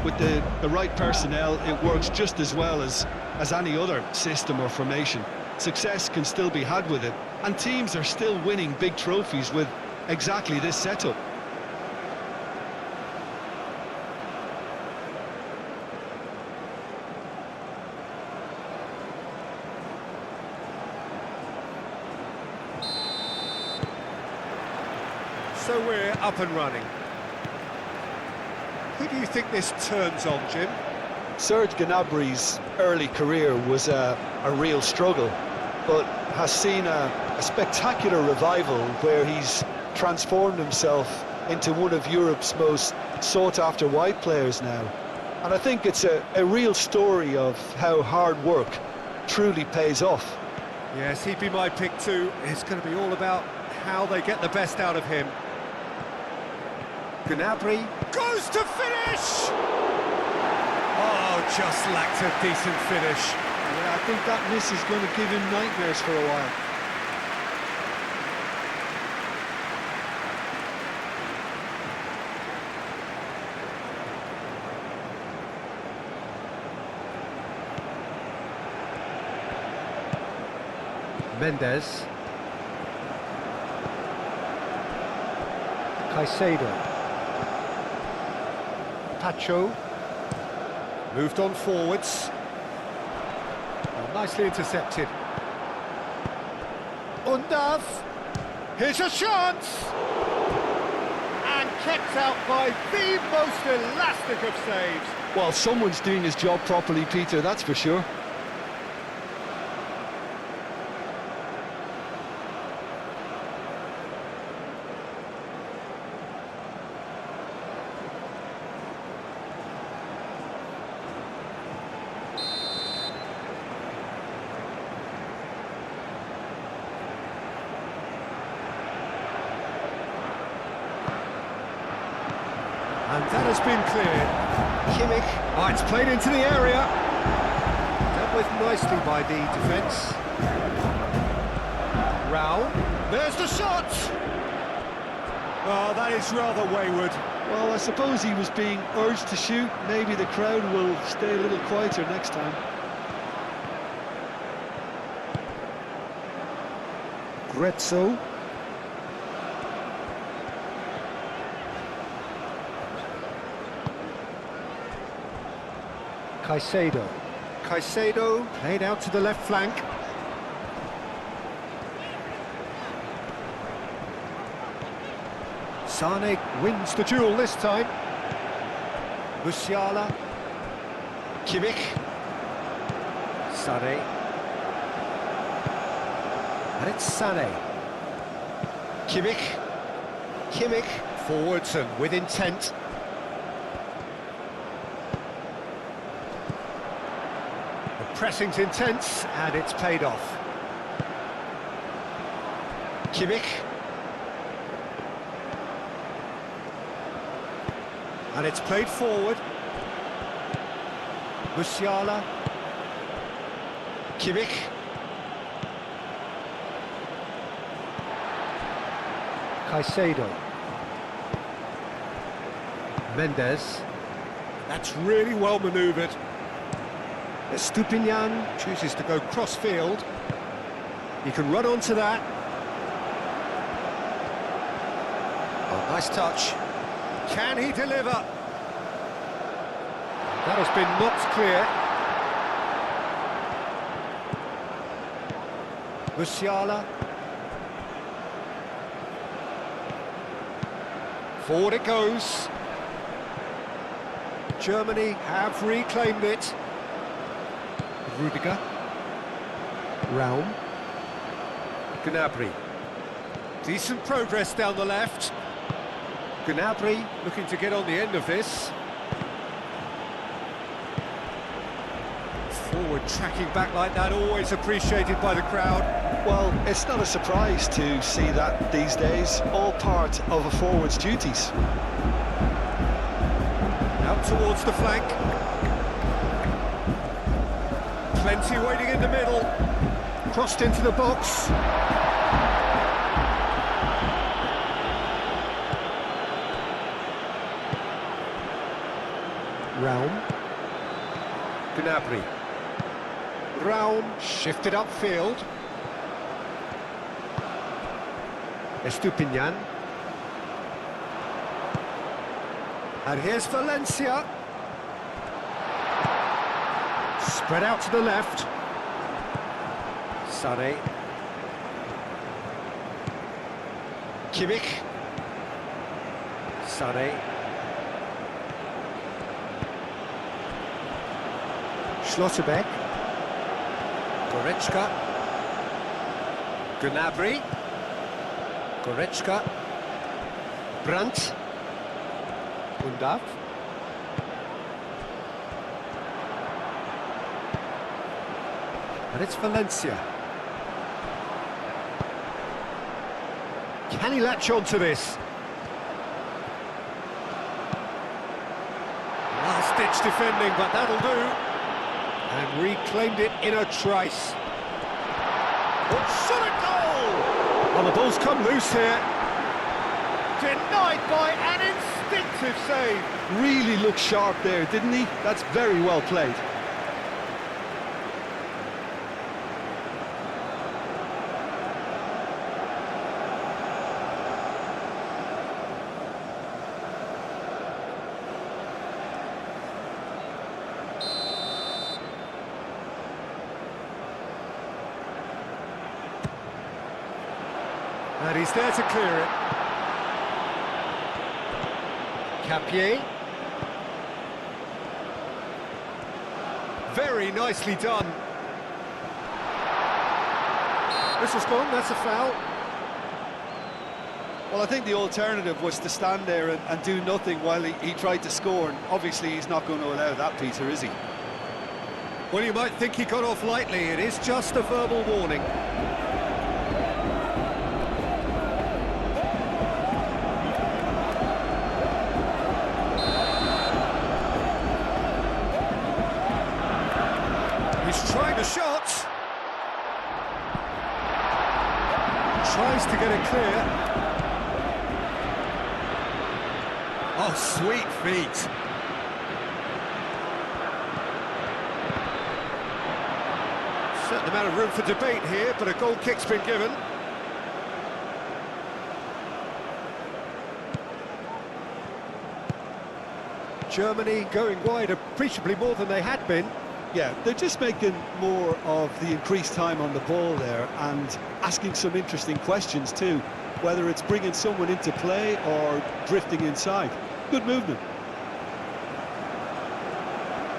With the right personnel, it works just as well as any other system or formation. Success can still be had with it, and teams are still winning big trophies with exactly this setup. So we're up and running. Who do you think this turns on, Jim? Serge Gnabry's early career was a real struggle, but has seen a spectacular revival where he's transformed himself into one of Europe's most sought-after wide players now. And I think it's a real story of how hard work truly pays off. Yes, he'd be my pick too. It's going to be all about how they get the best out of him. Gnabry goes to finish! Oh, just lacked a decent finish. Yeah, I think that miss is going to give him nightmares for a while. Mendes. Caicedo. Pacho. Moved on forwards. Oh, nicely intercepted. Undav. Here's a chance! And kept out by the most elastic of saves. Well, someone's doing his job properly, Peter, that's for sure. And that has been cleared. Kimmich. Oh, it's played into the area. Dealt with nicely by the defence. Rao. There's the shot! Oh, that is rather wayward. Well, I suppose he was being urged to shoot. Maybe the crowd will stay a little quieter next time. Grezzo. Caicedo. Caicedo played out to the left flank. Sane wins the duel this time. Musiala. Kimmich. Sane. And it's Sane. Kimmich. Kimmich. Forwards and with intent. Pressing's intense, and it's paid off. Kimmich. And it's played forward. Musiala. Kimmich. Caicedo. Mendes. That's really well manoeuvred. Stupinian chooses to go cross-field. He can run onto that. Oh, nice touch. Can he deliver? That has been knocked clear. Musiala. Forward it goes. Germany have reclaimed it. Rudiger. Raum. Gnabry. Decent progress down the left. Gnabry looking to get on the end of this. Forward tracking back like that, always appreciated by the crowd. Well, it's not a surprise to see that these days, all part of a forward's duties. Out towards the flank. Plenty waiting in the middle. Crossed into the box. Raum. Gnabry. Raum shifted upfield. Estupinian. And here's Valencia. Spread out to the left. Sané. Kimmich. Sané. Schlotterbeck. Goretzka. Gnabry. Goretzka. Brandt. Undav. And it's Valencia. Can he latch on to this? Last-ditch defending, but that'll do. And reclaimed it in a trice. What shot a goal! Well, the ball's come loose here. Denied by an instinctive save. Really looked sharp there, didn't he? That's very well played. And he's there to clear it. Capier. Very nicely done. This is gone, that's a foul. Well, I think the alternative was to stand there and do nothing while he tried to score, and obviously he's not going to allow that, Peter, is he? Well, you might think he got off lightly. It is just a verbal warning. Trying the shot. Tries to get it clear. Oh, sweet feet. Certain amount of room for debate here, but a goal kick's been given. Germany going wide appreciably more than they had been. Yeah, they're just making more of the increased time on the ball there and asking some interesting questions too, whether it's bringing someone into play or drifting inside. Good movement.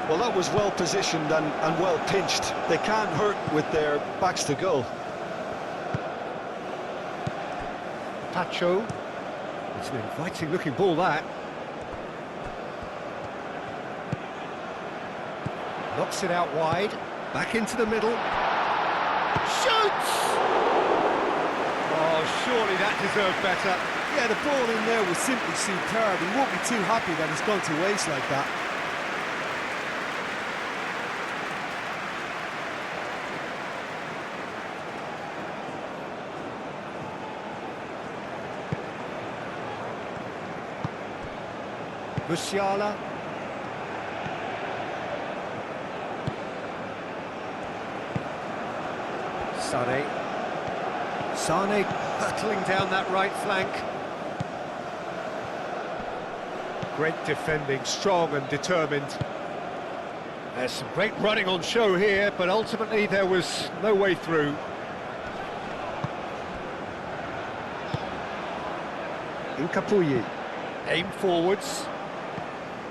Well, that was well positioned and well pinched. They can't hurt with their backs to goal. Pacho. It's an inviting looking ball, that. Knocks it out wide, back into the middle. Shoots! Oh, surely that deserved better. Yeah, the ball in there was simply superb. He won't be too happy that it's gone to waste like that. Musiala. Sané hurtling down that right flank. Great defending, strong and determined. There's some great running on show here, but ultimately there was no way through. Incapuyi. Aim forwards.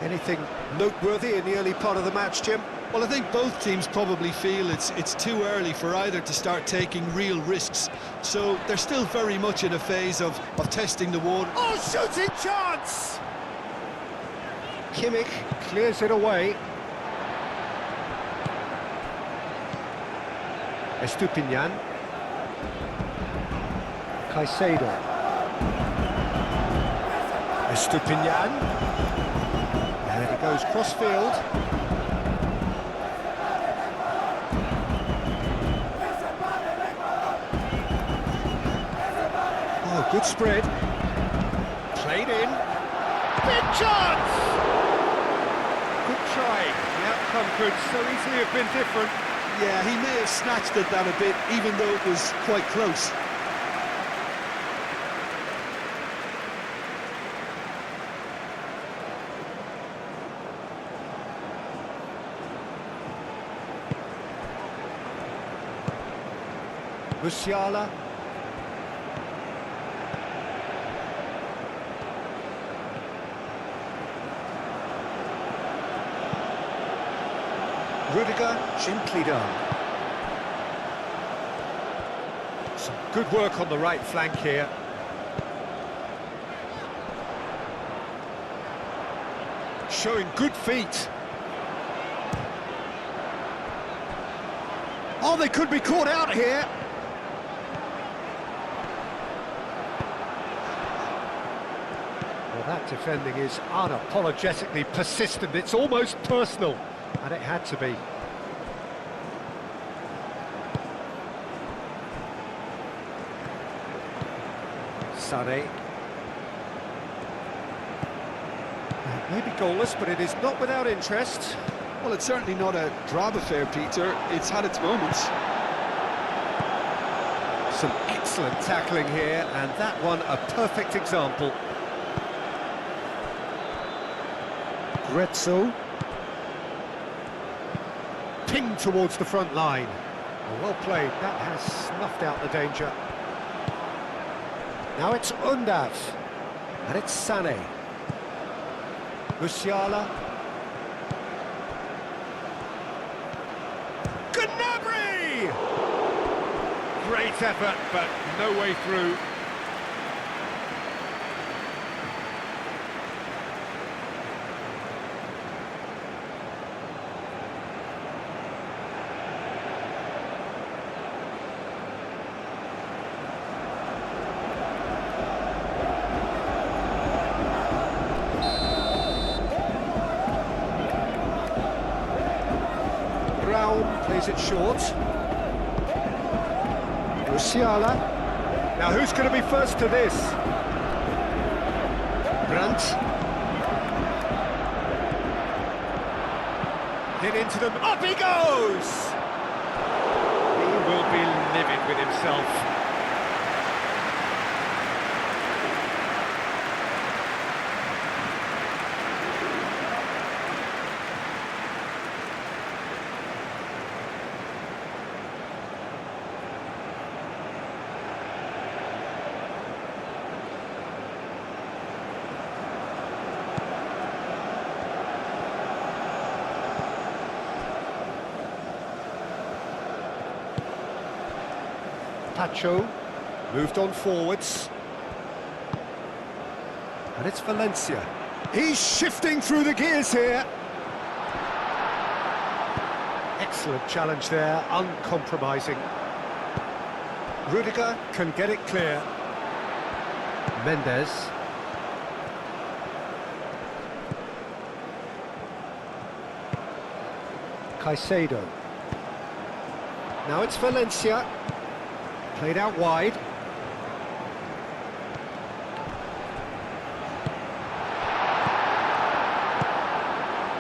Anything noteworthy in the early part of the match, Jim? Well, I think both teams probably feel it's too early for either to start taking real risks. So they're still very much in a phase of testing the water. Oh, shooting chance! Kimmich clears it away. Estupinian. Caicedo. Estupinian. And he goes cross-field. Oh, good spread. Played in. Big chance! Good try. The outcome could so easily have been different. Yeah, he may have snatched at that a bit, even though it was quite close. Musiala. Rudiger, gently done. Some good work on the right flank here. Showing good feet. Oh, they could be caught out here. Well, that defending is unapologetically persistent. It's almost personal. And it had to be. Sané. Maybe goalless, but it is not without interest. Well, it's certainly not a drab affair, Peter. It's had its moments. Some excellent tackling here, and that one a perfect example. Grezzo. Ping towards the front line. Well played, that has snuffed out the danger. Now it's Undav, and it's Sané. Musiala. Gnabry! Great effort, but no way through. Plays it short. Musiala. Now who's going to be first to this? Brandt. Hit into them. Up he goes! He will be livid with himself. Pacho moved on forwards, and it's Valencia. He's shifting through the gears here. Excellent challenge there, uncompromising. Rudiger can get it clear. Mendes. Caicedo. Now it's Valencia. Played out wide.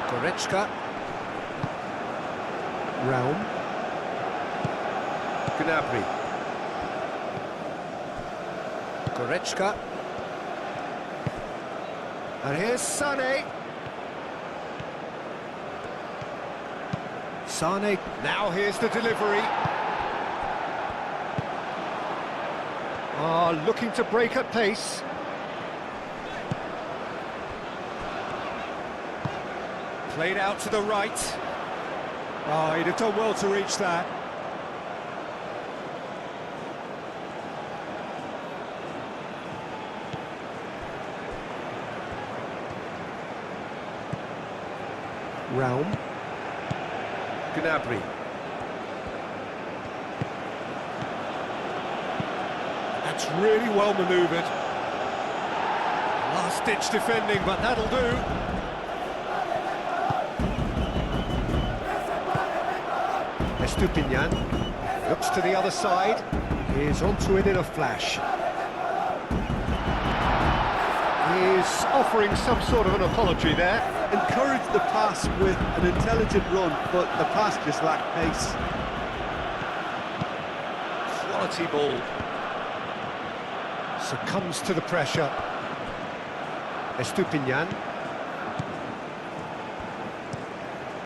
Goretzka. Raum. Gnabry. Goretzka. And here's Sané. Sané. Now here's the delivery. Looking to break at pace. Played out to the right. He'd have done well to reach that. Raum. Gnabry. That's really well manoeuvred. Last-ditch defending, but that'll do. Estupinian looks to the other side. He's onto it in a flash. He's offering some sort of an apology there. encouraged the pass with an intelligent run, but the pass just lacked pace. Quality ball. Succumbs to the pressure. Estupinian.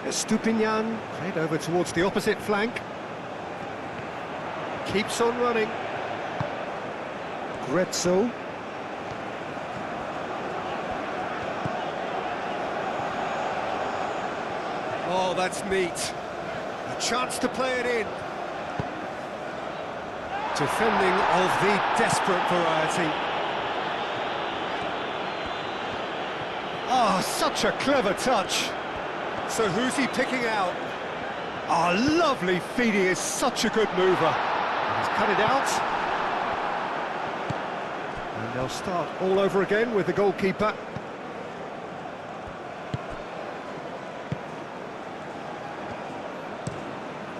Estupinian, played over towards the opposite flank. Keeps on running. Grezzo. Oh, that's neat. A chance to play it in. Defending of the desperate variety. Oh, such a clever touch. So who's he picking out? Oh, lovely feed. He is such a good mover. He's cut it out. And they'll start all over again with the goalkeeper.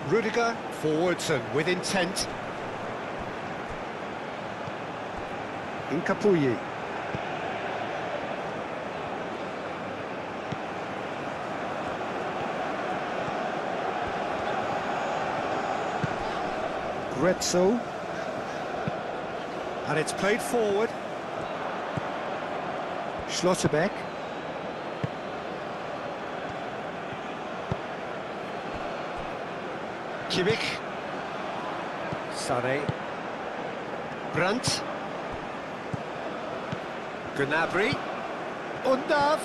Rudiger, forwards and with intent. Incapuyi. Grezzo. And it's played forward. Schlotterbeck. Kimmich. Sarre. Brandt. Gnabry. Undav.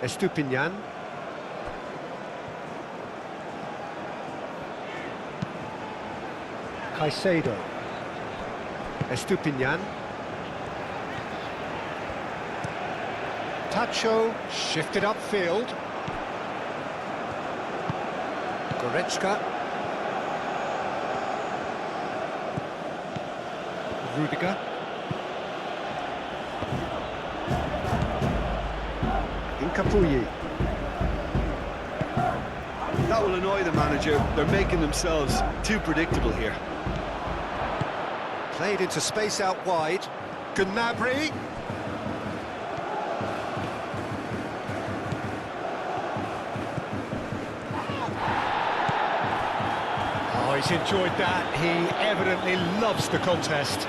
Estupinian. Caicedo. Estupinian. Tacho shifted upfield. Goretzka. Rudiger. Incapuyi. That will annoy the manager. They're making themselves too predictable here. Played into space out wide. Gnabry. Oh, he's enjoyed that. He evidently loves the contest.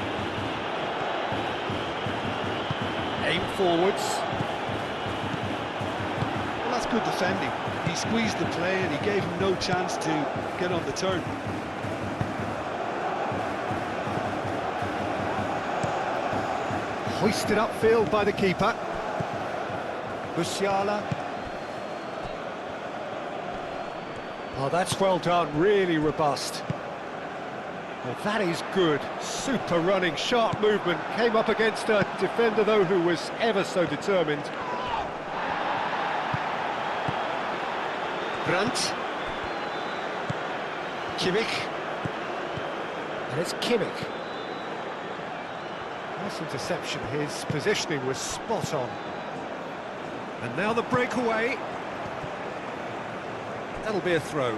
Aim forwards. Well, that's good defending. He squeezed the play and he gave him no chance to get on the turn. Hoisted upfield by the keeper. Musiala. Oh, that's well done, really robust. Well, that is good. Super running, sharp movement. Came up against a defender, though, who was ever so determined. Brandt. Kimmich. And it's Kimmich. Nice interception. His positioning was spot on. And now the breakaway. That'll be a throw.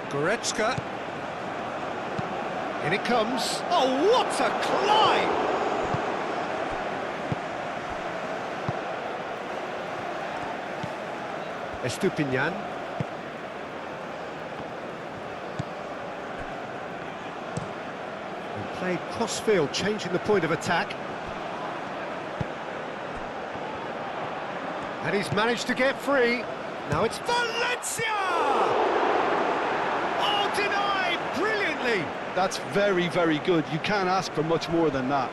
Goretzka. In it comes. Oh, what a climb! Estupinian. And played cross-field, changing the point of attack. And he's managed to get free. Now it's Valencia! Oh, denied brilliantly! That's very, very good. You can't ask for much more than that.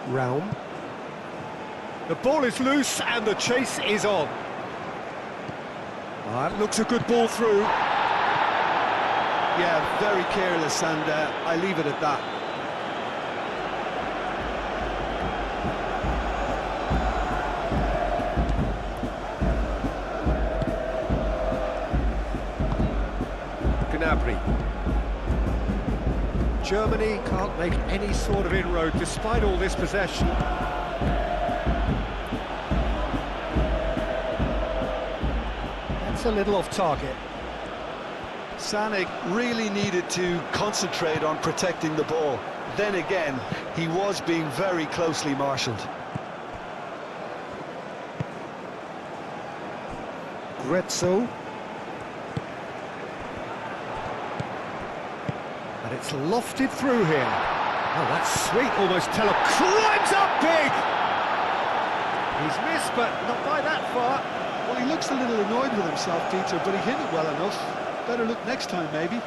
Raum. The ball is loose and the chase is on. That looks a good ball through. Yeah, very careless, and I leave it at that. Gnabry. Germany can't make any sort of inroad despite all this possession. That's a little off target. Sanek really needed to concentrate on protecting the ball. Then again, he was being very closely marshalled. Gretzo. And it's lofted through here. Oh, that's sweet, almost climbs up big! He's missed, but not by that far. Well, he looks a little annoyed with himself, Peter, but he hit it well enough. Better look next time, maybe.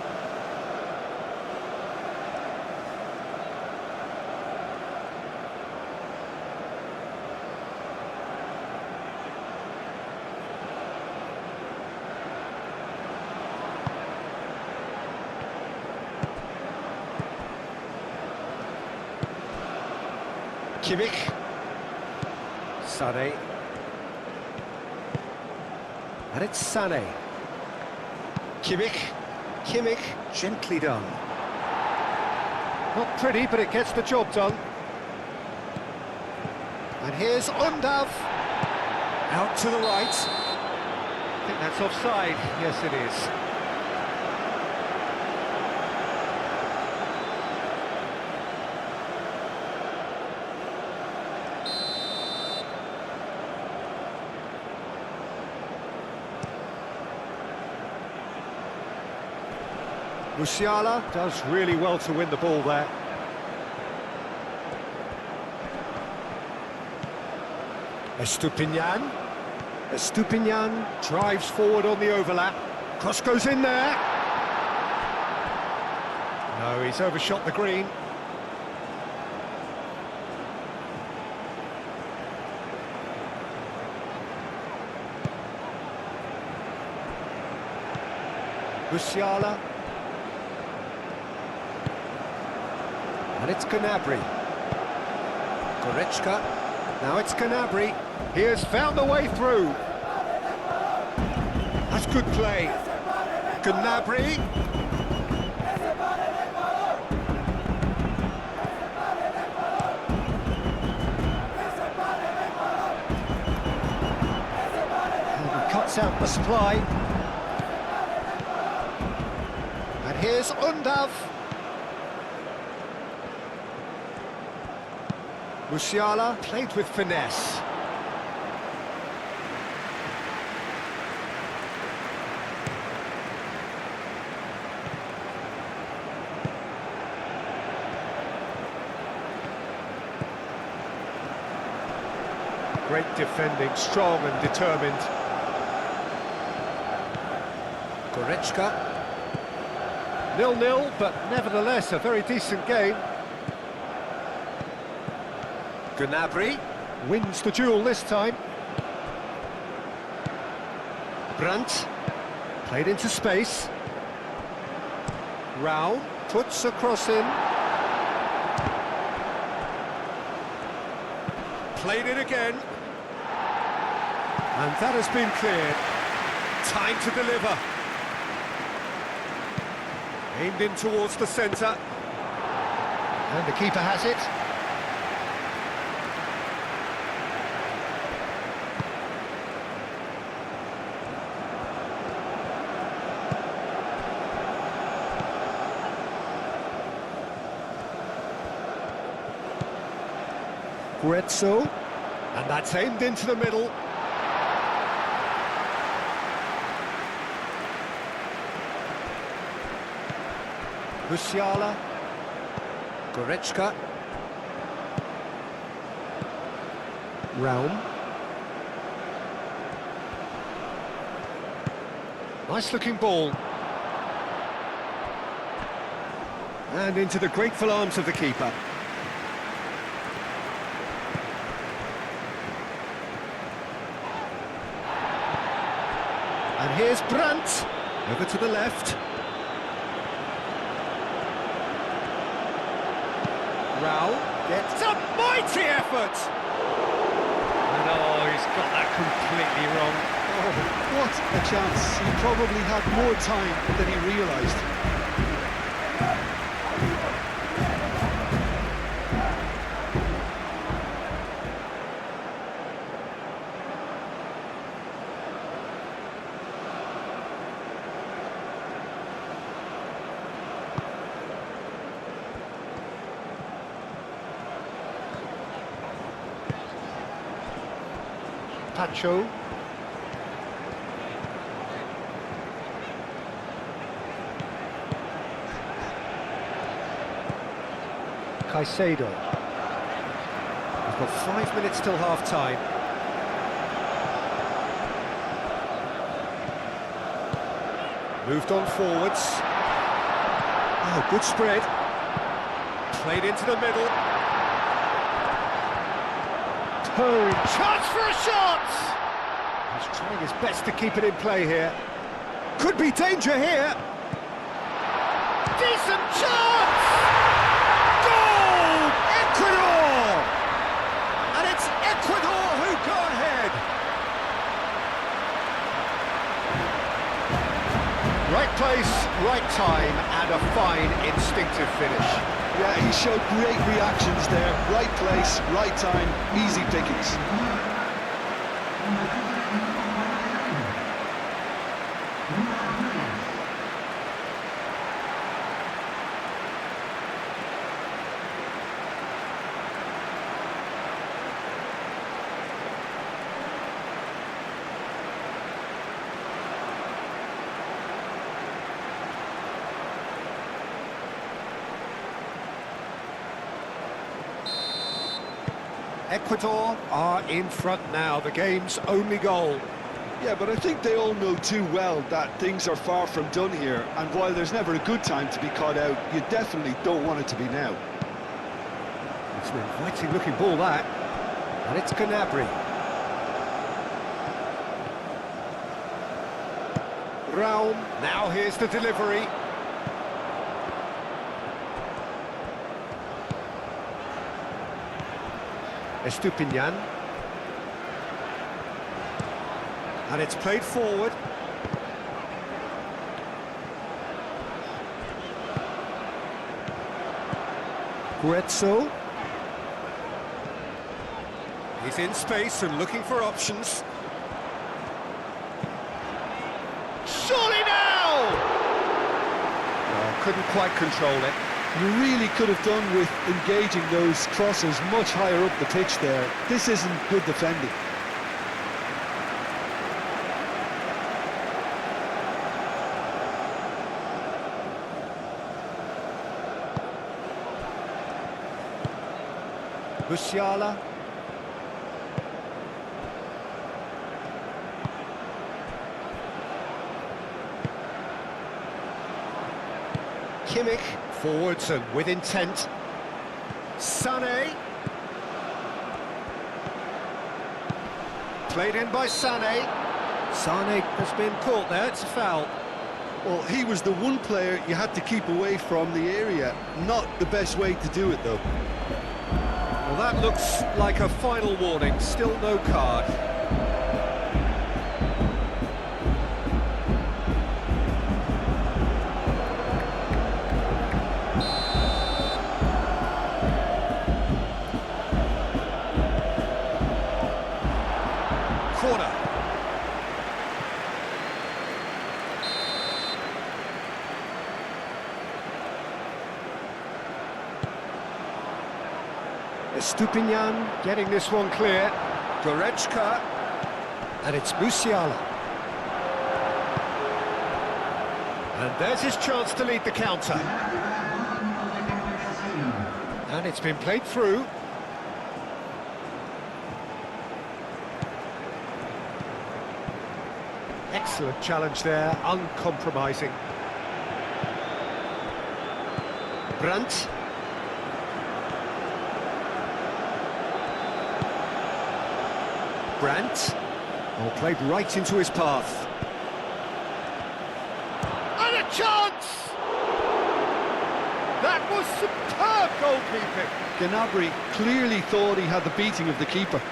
Kimmich. Sané. And it's Sané. Kimmich, gently done. Not pretty, but it gets the job done. And here's Undav. Out to the right. I think that's offside. Yes, it is. Musiala does really well to win the ball there. Estupinian drives forward on the overlap. Cross goes in there. No, he's overshot the green. Musiala. And it's Gnabry. Goretzka. Now it's Gnabry. He has found the way through. That's good play. Gnabry. And he cuts out the supply. And here's Undav. Musiala played with finesse. Great defending, strong and determined. Goretzka. 0-0, but nevertheless a very decent game. Gnabry wins the duel this time. Brandt played into space. Rao puts a cross in. Played it again. And that has been cleared. Time to deliver. Aimed in towards the centre. And the keeper has it. Gretzo, and that's aimed into the middle. Musiala, Goretzka, Raum. Nice looking ball. And into the grateful arms of the keeper. And here's Brandt, over to the left. Rao gets a mighty effort! And oh, he's got that completely wrong. Oh, what a chance. He probably had more time than he realised. Pacho. Caicedo. We've got 5 minutes till half-time. Moved on forwards. Oh, good spread. Played into the middle. Chance for a shot! He's trying his best to keep it in play here. Could be danger here. Decent chance! Goal! Ecuador! And it's Ecuador who go ahead. Right place, right time, and a fine instinctive finish. Yeah, he showed great reactions there. Right place, right time, easy pickings. Ecuador are in front now, the game's only goal. Yeah, but I think they all know too well that things are far from done here, and while there's never a good time to be caught out, you definitely don't want it to be now. It's an inviting looking ball, that. And it's Gnabry. Raum, now here's the delivery. Estupinian. And it's played forward. Guezzo. He's in space and looking for options. Surely now! Oh, couldn't quite control it. You really could have done with engaging those crosses much higher up the pitch there. This isn't good defending. Musiala. Kimmich, forwards and with intent. Sané. Played in by Sané. Sané has been caught there, it's a foul. Well, he was the one player you had to keep away from the area. Not the best way to do it, though. Well, that looks like a final warning, still no card. Corner. Estupinian getting this one clear. Goretzka. And it's Musiala. And there's his chance to lead the counter. And it's been played through. Excellent challenge there, uncompromising. Brandt. Brandt. Oh, played right into his path. And a chance! That was superb goalkeeping. Gnabry clearly thought he had the beating of the keeper.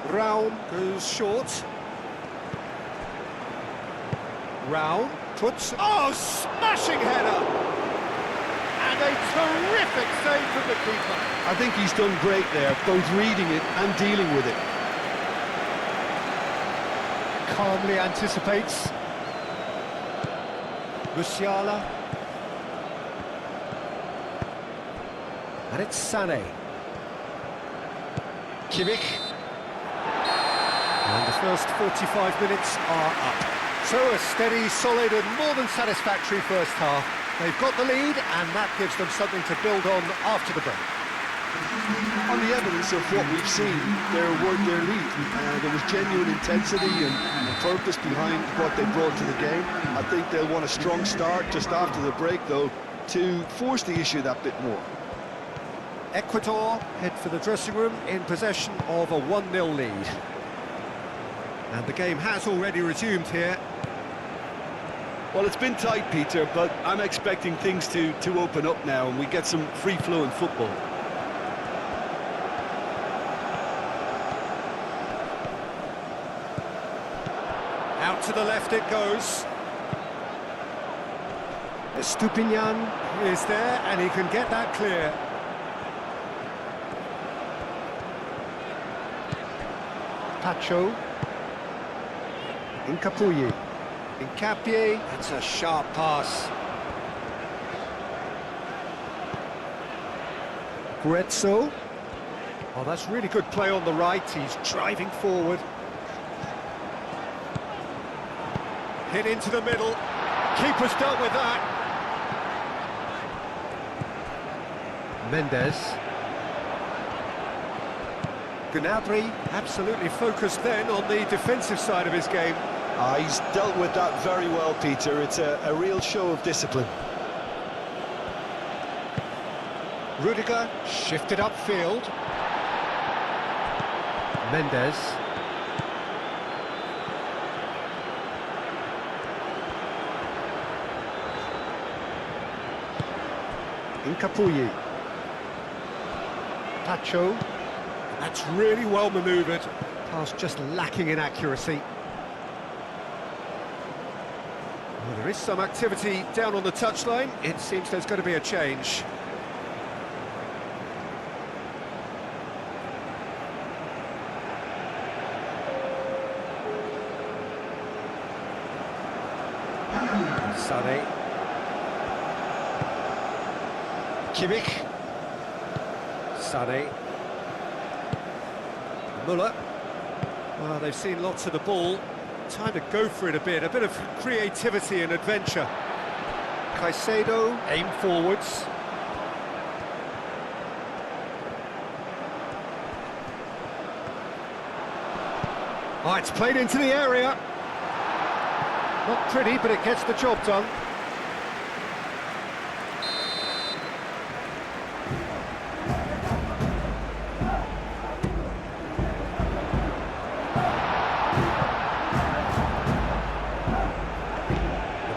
Raum goes short. Raum puts... Oh, smashing header! And a Terrific save from the keeper. I think he's done great there, both reading it and dealing with it. Calmly anticipates. Musiala. And it's Sané. Kimmich. And the first 45 minutes are up. So a steady, solid and more than satisfactory first half. They've got the lead and that gives them something to build on after the break. On the evidence of what we've seen, their lead. There was genuine intensity and purpose behind what they brought to the game. I think they'll want a strong start just after the break, though, to force the issue that bit more. Ecuador head for the dressing room in possession of a 1-0 lead. And the game has already resumed here. Well, it's been tight, Peter, but I'm expecting things to open up now and we get some free-flowing football. Out to the left it goes. Estupinian is there and he can get that clear. Pacho. Incapuyi. Incapie. That's a sharp pass. Guezzo. Oh, that's really good play on the right. He's driving forward. Hit into the middle. Keeper's dealt with that. Mendes. Gnabry absolutely focused then on the defensive side of his game. He's dealt with that very well, Peter. It's a real show of discipline. Rudiger shifted upfield. Mendes. Incapuyi. Pacho. That's really well manoeuvred. Pass just lacking in accuracy. Well, there is some activity down on the touchline. It seems there's going to be a change. Sané. Kimmich. Sané. Müller. Well, they've seen lots of the ball. Time to go for it a bit of creativity and adventure. Caicedo, aim forwards. Oh, it's played into the area. Not pretty, but it gets the job done.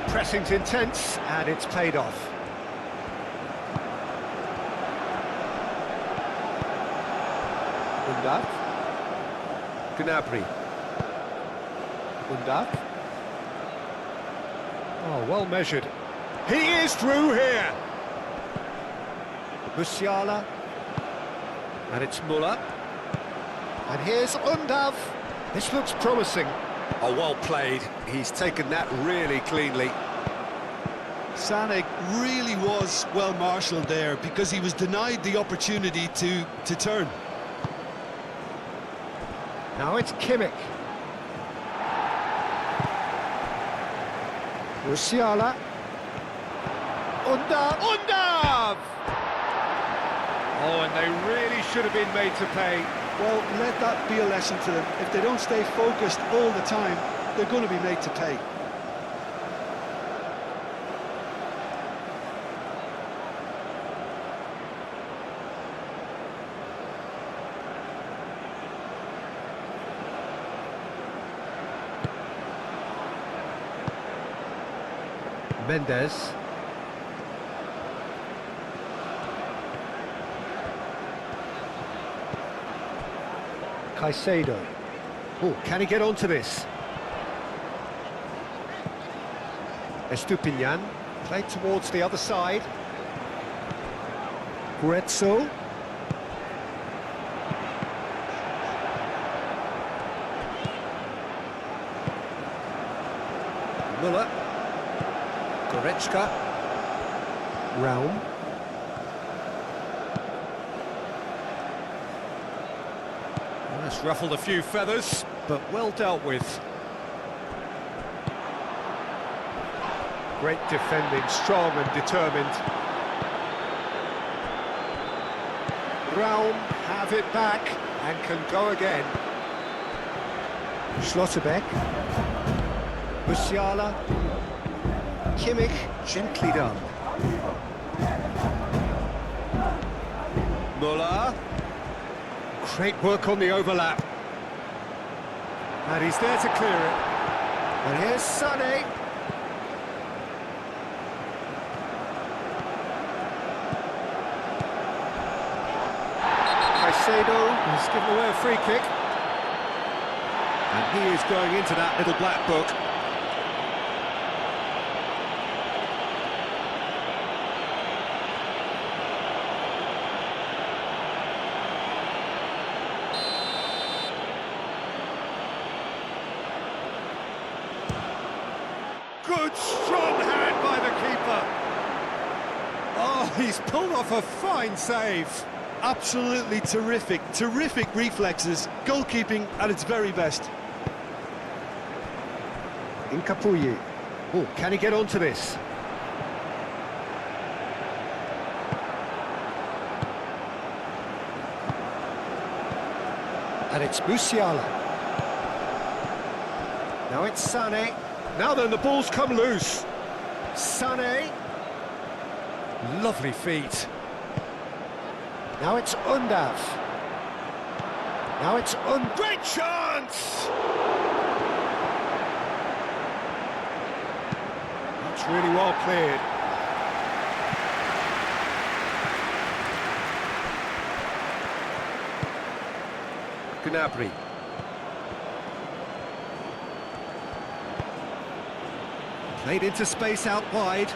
Pressing's intense, and it's paid off. Undav. Gnabry. Undav. Oh, well measured. He is through here! Musiala. And it's Müller. And here's Undav. This looks promising. Oh, well played. He's taken that really cleanly. Sané really was well marshalled there because he was denied the opportunity to turn. Now it's Kimmich. Musiala. Undav! Oh, and they really should have been made to pay. Well, let that be a lesson to them. If they don't stay focused all the time, they're going to be made to pay. Mendes. Caicedo. Oh, can he get onto this? Estupinian played towards the other side. Gretzel. Müller. Goretzka. Raum. That's ruffled a few feathers, but well dealt with. Great defending, strong and determined. Raum have it back and can go again. Schlotterbeck. Musiala. Kimmich, gently done. Müller. Great work on the overlap. And he's there to clear it. And here's Sané. He's given away a free kick. And he is going into that little black book. Good, strong hand by the keeper. Oh, he's pulled off a fine save. Absolutely terrific reflexes, goalkeeping at its very best. Incapuyi. Oh, can he get onto this? And it's Musiala. Now it's Sané. Now then, the ball's come loose. Sané. Lovely feet. Now it's Undav. Now it's Great chance! That's really well cleared. Gnabry. Played into space out wide.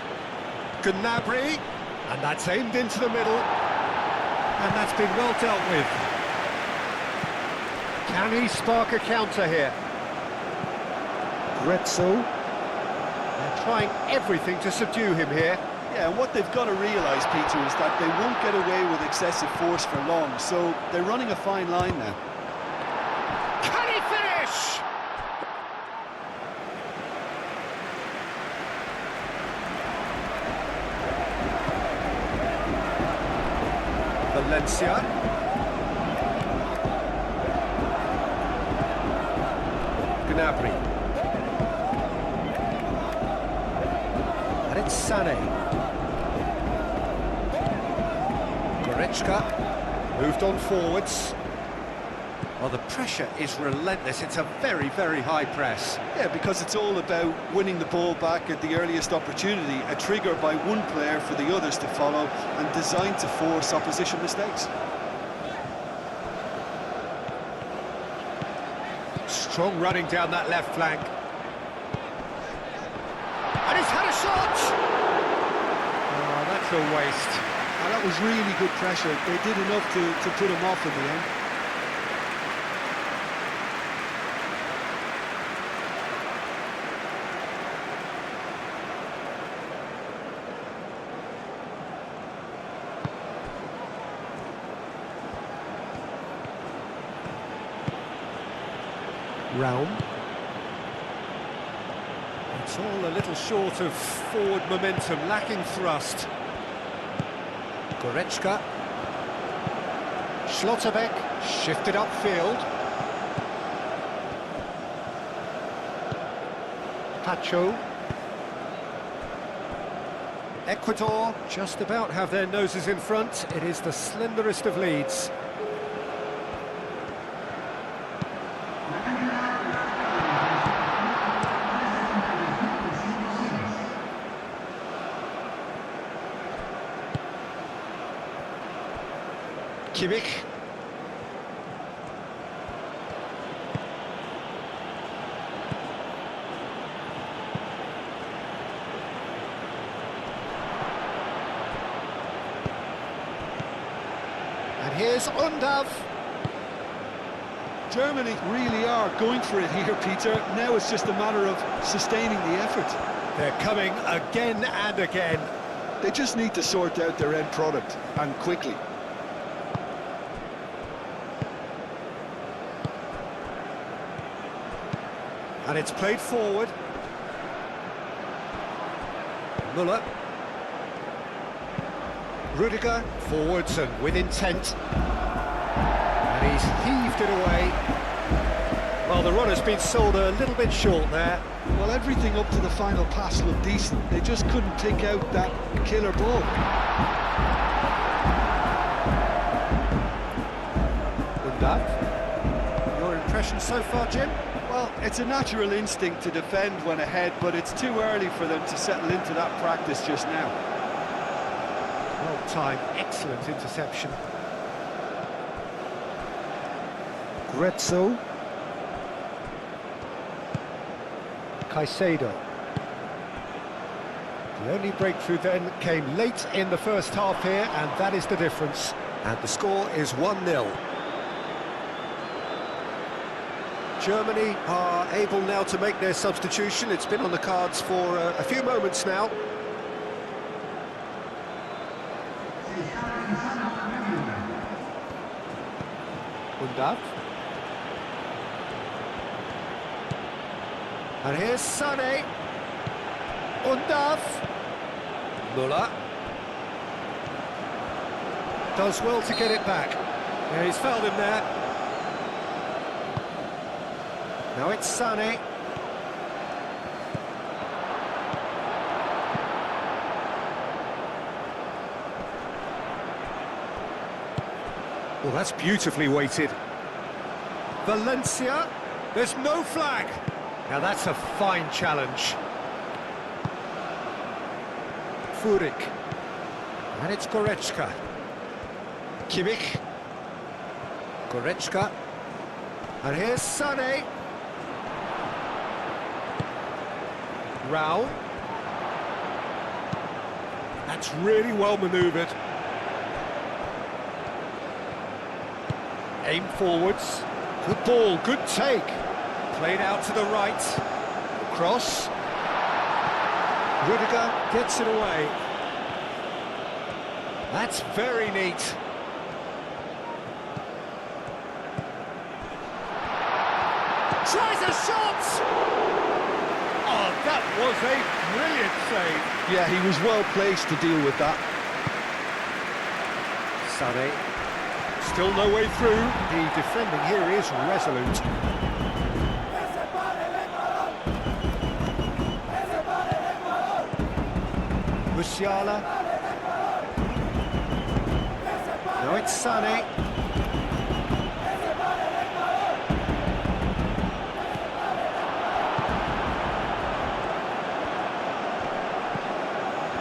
Gnabry. And that's aimed into the middle. And that's been well dealt with. Can he spark a counter here? Gretzel. They're trying everything to subdue him here. Yeah, and what they've got to realise, Peter, is that they won't get away with excessive force for long, so they're running a fine line now. Can he finish? Valencia. Gnabry. And it's Sané. Goretzka moved on forwards. Well, the pressure is relentless. It's a very, very high press. Yeah, because it's all about winning the ball back at the earliest opportunity, a trigger by one player for the others to follow, and designed to force opposition mistakes. Strong running down that left flank. And he's had a shot! Oh, that's a waste. And that was really good pressure. They did enough to put him off in the end. Raum. It's all a little short of forward momentum, lacking thrust. Goretzka. Schlotterbeck shifted upfield. Pacho. Ecuador just about have their noses in front. It is the slenderest of leads. Kimmich. here's Undav. Germany really are going for it here, Peter. Now it's just a matter of sustaining the effort. They're coming again and again. They just need to sort out their end product, and quickly. And it's played forward. Müller. Rudiger, forwards and with intent. And he's heaved it away. Well, the run has been sold a little bit short there. Well, everything up to the final pass looked decent. They just couldn't take out that killer ball. Undav, your impression so far, Jim? Well, it's a natural instinct to defend when ahead, but it's too early for them to settle into that practice just now. Well timed, excellent interception. Grezzo. Caicedo. The only breakthrough then came late in the first half here, and that is the difference. And the score is 1-0. Germany are able now to make their substitution. It's been on the cards for a few moments now. Undav. And here's Sané. Undav. Müller. Does well to get it back. Yeah, he's fouled him there. Now it's Sané. Well, that's beautifully weighted. Valencia. There's no flag. Now that's a fine challenge. Furyk. And it's Goretzka. Kimmich. Goretzka. And here's Sané. Rao. That's really well manoeuvred. Aim forwards. Good ball, good take. Played out to the right. Cross. Rudiger gets it away. That's very neat. Tries a shot! Oh, that was a brilliant save. Yeah, he was well placed to deal with that. Sané. Still no way through. The defending here is resolute. Musiala. Now it's Sané.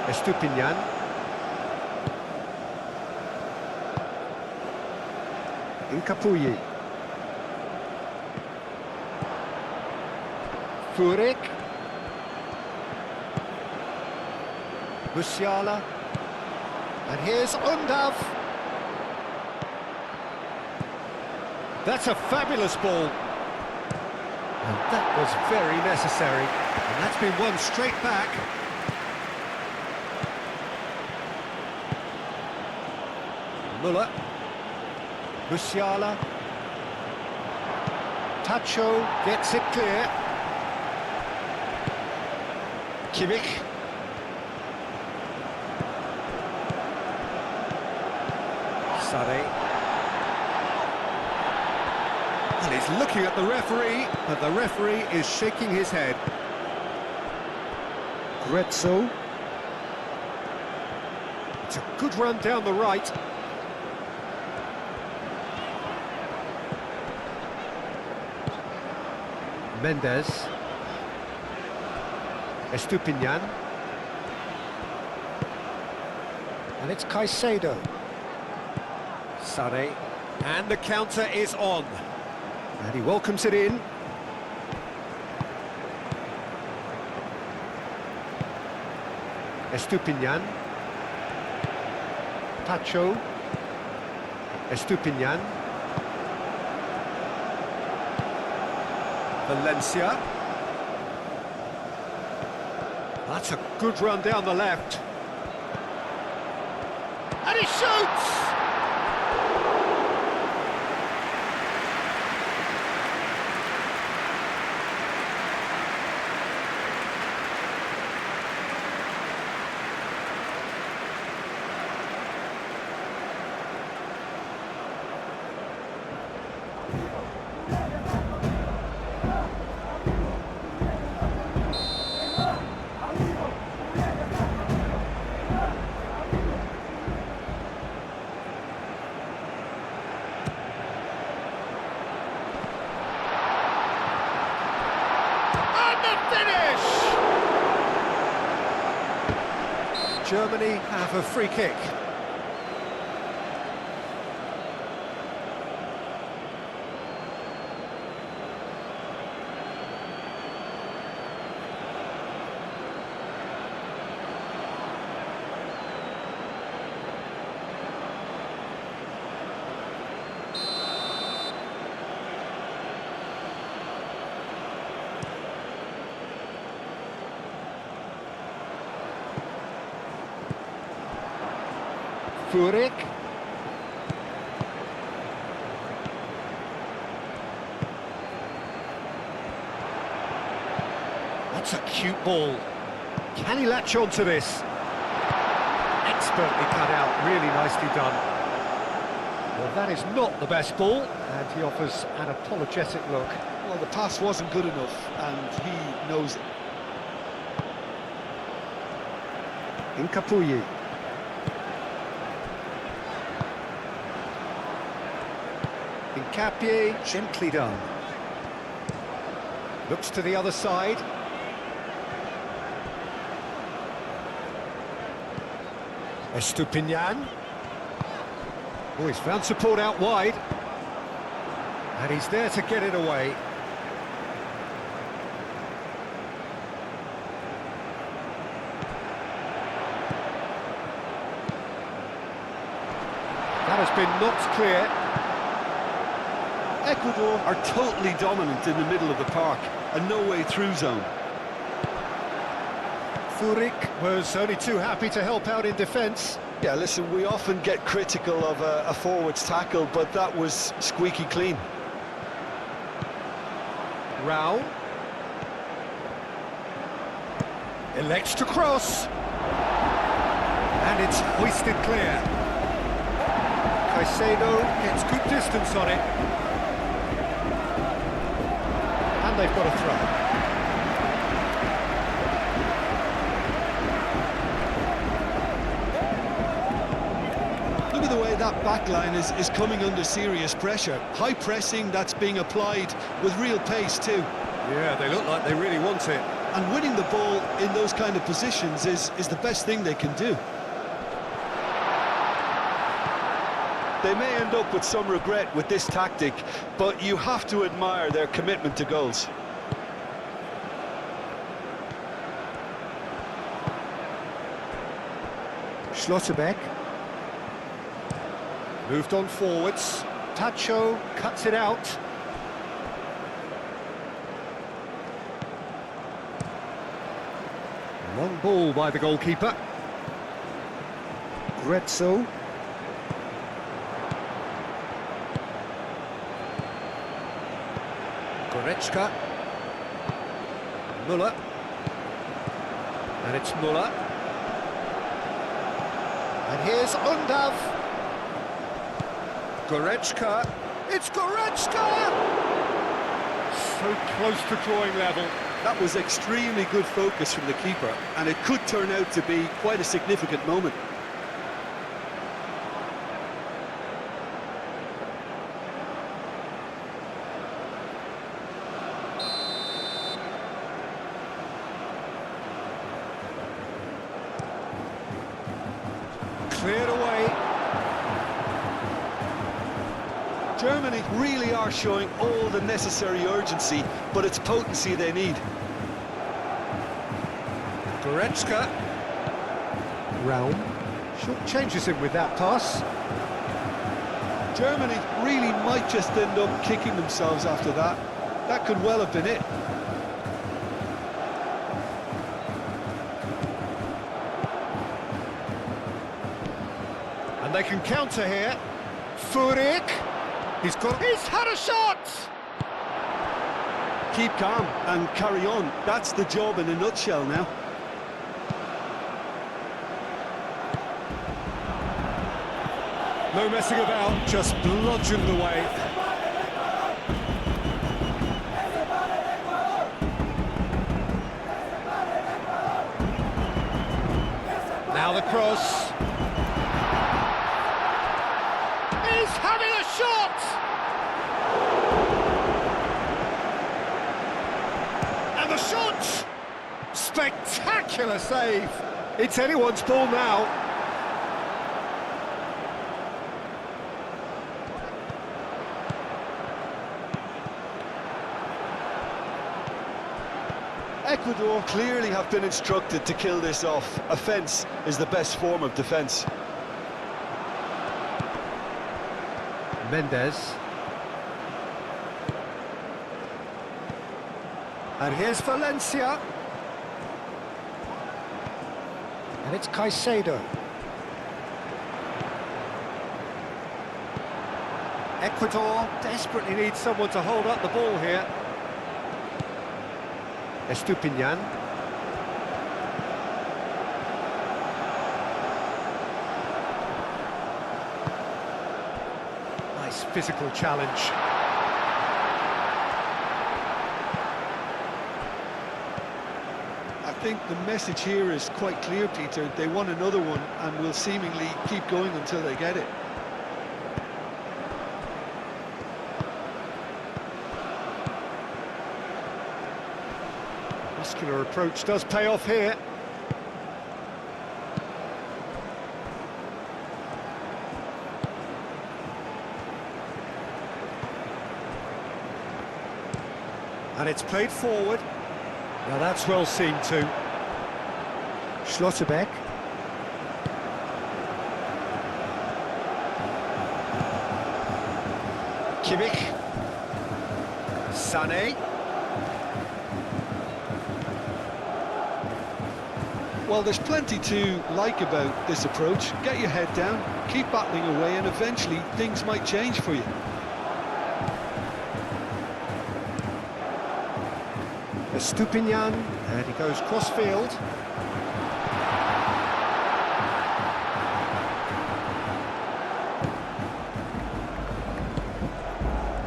Estupinian. Incapuyi. Furyk. Musiala. And here's Undav. That's a fabulous ball. And that was very necessary. And that's been won straight back. Müller. Musiala. Tacho gets it clear. Kimmich. Sané. And he's looking at the referee, but the referee is shaking his head. Grezzo. It's a good run down the right. Mendes. Estupinian. And it's Caicedo. Sané. And the counter is on. And he welcomes it in. Estupinian. Tacho. Estupinian. Valencia. That's a good run down the left. And he shoots! Germany have a free kick. Furyk. That's a cute ball. Can he latch on to this? Expertly cut out, really nicely done. Well, that is not the best ball, and he offers an apologetic look. Well, the pass wasn't good enough, and he knows it. Incapuyi. Incapié, gently done. Looks to the other side. Estupinian. Oh, he's found support out wide. And he's there to get it away. That has been knocked clear. Ecuador are totally dominant in the middle of the park, a no-way through zone. Furyk was only too happy to help out in defence. Yeah, listen, we often get critical of a forward's tackle, but that was squeaky clean. Rao. Elects to cross. And it's hoisted clear. Caicedo gets good distance on it. And they've got a throw. Look at the way that back line is coming under serious pressure. High pressing that's being applied with real pace too. Yeah, they look like they really want it. And winning the ball in those kind of positions is the best thing they can do. They may end up with some regret with this tactic, but you have to admire their commitment to goals. Schlotterbeck. Moved on forwards. Tacho cuts it out. Long ball by the goalkeeper. Grezzo. Goretzka. Müller. And it's Müller. And here's Undav. Goretzka. It's Goretzka! So close to drawing level. That was extremely good focus from the keeper, and it could turn out to be quite a significant moment. Cleared away. Germany really are showing all the necessary urgency, but it's potency they need. Goretzka. Raum. Short changes him with that pass. Germany really might just end up kicking themselves after that. That could well have been it. And they can counter here. Furyk. He's had a shot! Keep calm and carry on. That's the job in a nutshell now. No messing about, just bludgeoned away. Now the cross. He's having a shot! And the shot! Spectacular save! It's anyone's ball now. Ecuador clearly have been instructed to kill this off. Offence is the best form of defence. Mendes. And here's Valencia. And it's Caicedo. Ecuador desperately needs someone to hold up the ball here. Estupinian. Nice physical challenge. I think the message here is quite clear, Peter. They want another one and will seemingly keep going until they get it. Muscular approach does pay off here. And it's played forward. Now that's well seen too. Schlotterbeck. Kimmich. Sané. Well, there's plenty to like about this approach. Get your head down, keep battling away, and eventually things might change for you. Estupinian, and he goes cross-field.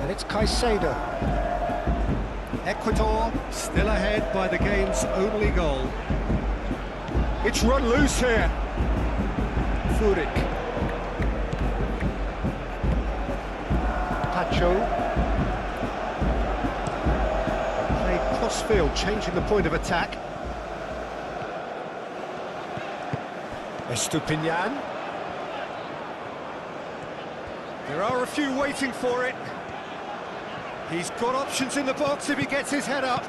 And it's Caicedo. Ecuador still ahead by the game's only goal. It's run loose here. Furyk. Pacho. Played cross-field, changing the point of attack. Estupinian. There are a few waiting for it. He's got options in the box if he gets his head up.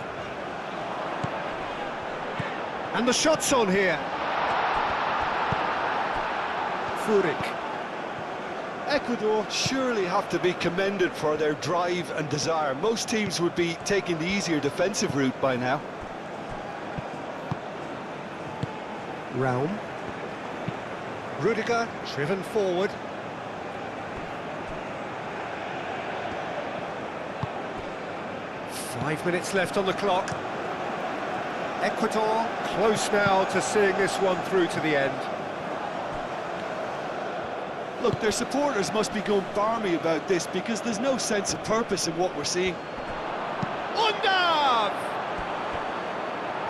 And the shot's on here. Furyk. Ecuador surely have to be commended for their drive and desire. Most teams would be taking the easier defensive route by now. Raum. Rudiger, driven forward. Five minutes left on the clock. Ecuador close now to seeing this one through to the end. Look, their supporters must be going barmy about this because there's no sense of purpose in what we're seeing. Undav!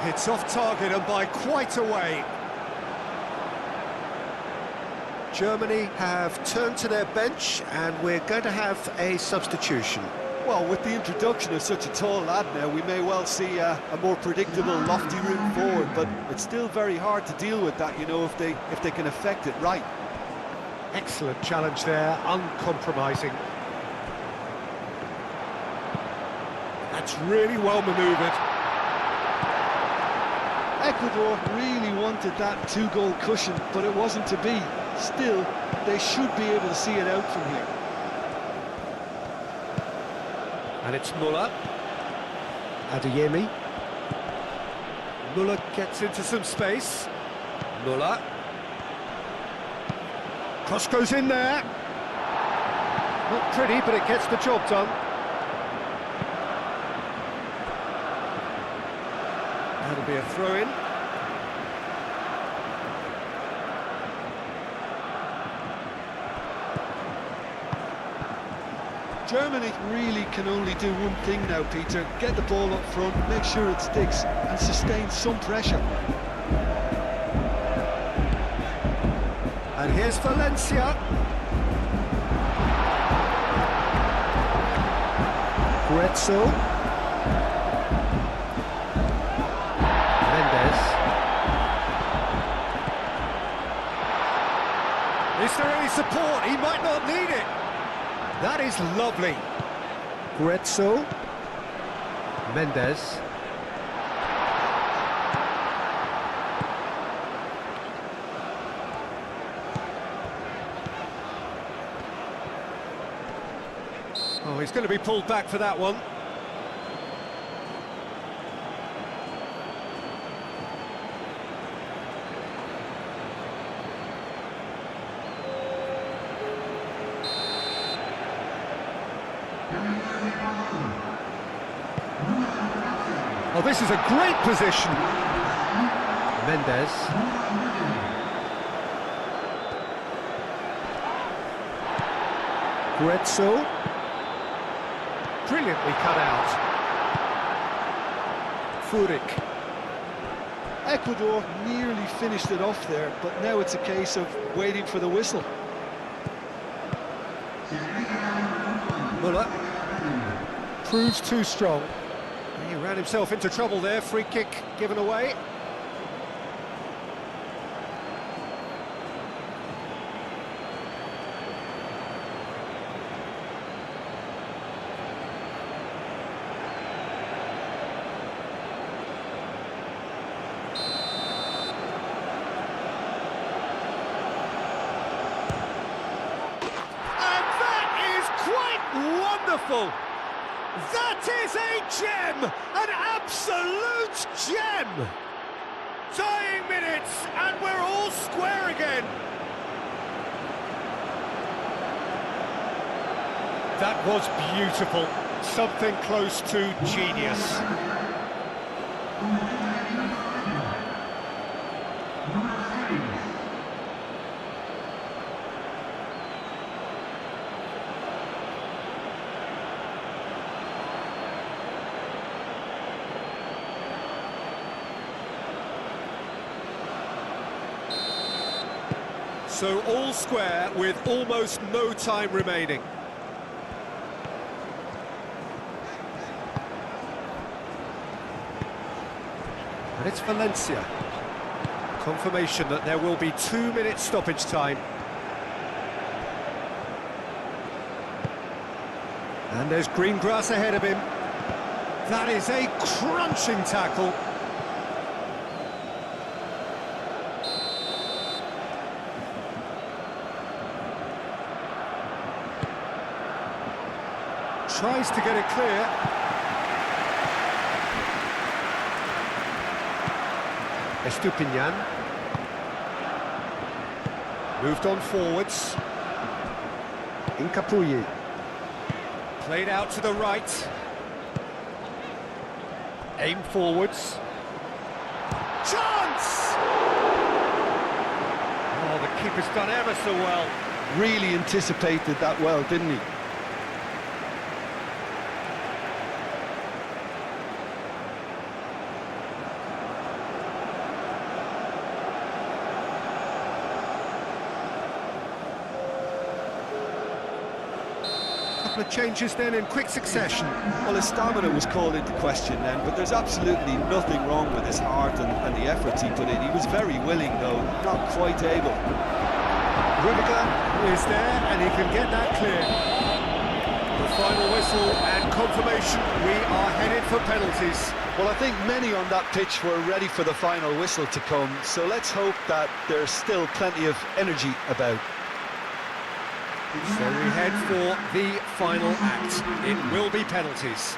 It's off target and by quite a way. Germany have turned to their bench and we're going to have a substitution. Well, with the introduction of such a tall lad now, we may well see a more predictable, lofty route forward, but it's still very hard to deal with that, you know, if they can effect it right. Excellent challenge there, uncompromising. That's really well manoeuvred. Ecuador really wanted that two-goal cushion, but it wasn't to be. Still, they should be able to see it out from here. And it's Muller. Adeyemi. Muller gets into some space. Muller. Cross goes in there. Not pretty, but it gets the job done. That'll be a throw-in. Germany really can only do one thing now, Peter. Get the ball up front, make sure it sticks, and sustain some pressure. And here's Valencia. Gretzel. Mendes. Is there any support? He might not need it. That is lovely. Gretzel. Mendes. Oh, he's going to be pulled back for that one. Oh, this is a great position. Mendes. Gretzel. Brilliantly cut out. Furyk. Ecuador nearly finished it off there, but now it's a case of waiting for the whistle. Muller. Proves too strong. He ran himself into trouble there. Free kick given away. Wonderful! That is a gem! An absolute gem! Dying minutes, and we're all square again! That was beautiful. Something close to genius. So all square with almost no time remaining. And it's Valencia. Confirmation that there will be 2 minutes stoppage time. And there's green grass ahead of him. That is a crunching tackle. Tries to get it clear. Estupinian. Moved on forwards. Incapuyi. Played out to the right. Aim forwards. Chance! Oh, the keeper's done ever so well. Really anticipated that well, didn't he? Couple of changes then in quick succession. Well, his stamina was called into question then, but there's absolutely nothing wrong with his heart and the efforts he put in. He was very willing, though, not quite able. Rudiger is there, and he can get that clear. The final whistle and confirmation, we are headed for penalties. Well, I think many on that pitch were ready for the final whistle to come, so let's hope that there's still plenty of energy about. So we head for the final act. It will be penalties.